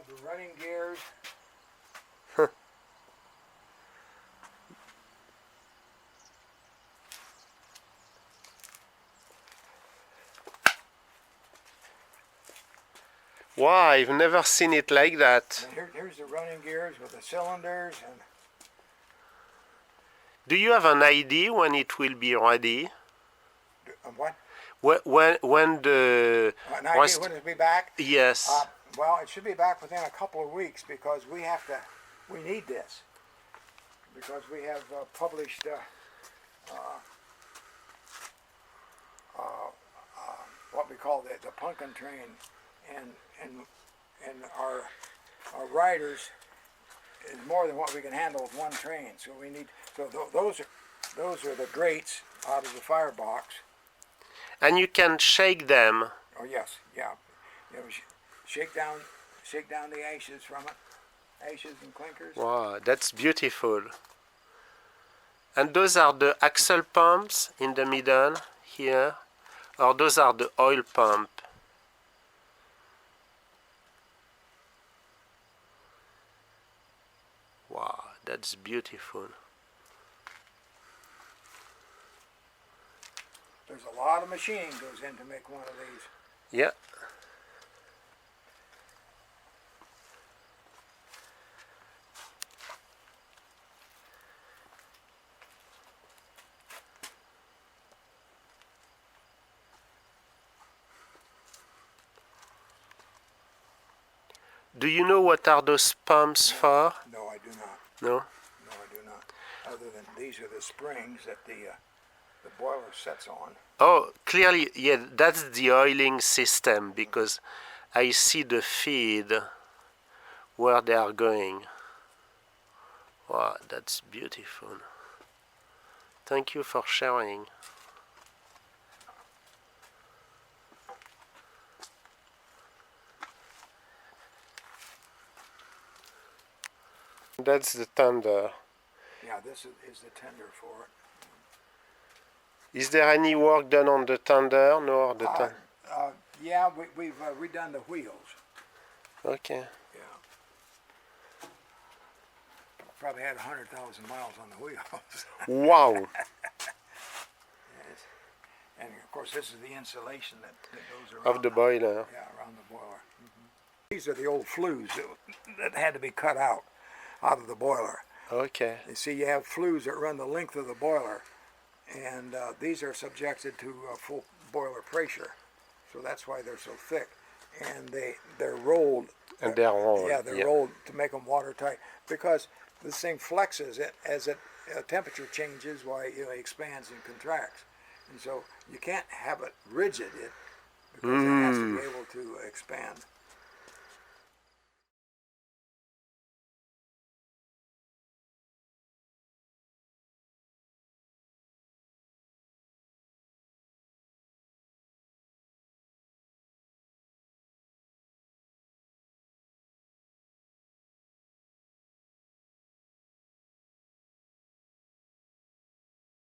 the running gears. Wow, I've never seen it like that. Here's the running gears with the cylinders. And do you have an idea when it will be ready? what? When the... An idea when it'll be back? Yes. Well, it should be back within a couple of weeks because we need this. Because we have published what we call the pumpkin train, and our riders is more than what we can handle with one train. So we need those are the grates out of the firebox. And you can shake them. Oh yes, yeah. You know, shake down the ashes from it, ashes and clinkers. Wow, that's beautiful. And those are the axle pumps in the middle here, or those are the oil pump. Wow, that's beautiful. There's a lot of machining goes in to make one of these. Yeah. Do you know what are those pumps for? No, I do not. No? No, I do not. Other than these are the springs that the boiler sets on. Oh, clearly, yeah, that's the oiling system because I see the feed where they are going. Wow, that's beautiful. Thank you for sharing. That's the tender. Yeah, this is the tender for it. Is there any work done on the tender? No, the yeah, we've redone the wheels. Okay. Yeah. Probably had 100,000 miles on the wheels. Wow. Yes. And of course, this is the insulation that goes around Of the boiler. Yeah, around the boiler. These are the old flues that had to be cut out of the boiler. Okay. You see, you have flues that run the length of the boiler, and these are subjected to full boiler pressure, so that's why they're so thick. And they're rolled. And they're rolled. Yeah, they're rolled to make them watertight because this thing flexes it as temperature changes, why it expands and contracts, and so you can't have it rigid because it has to be able to expand.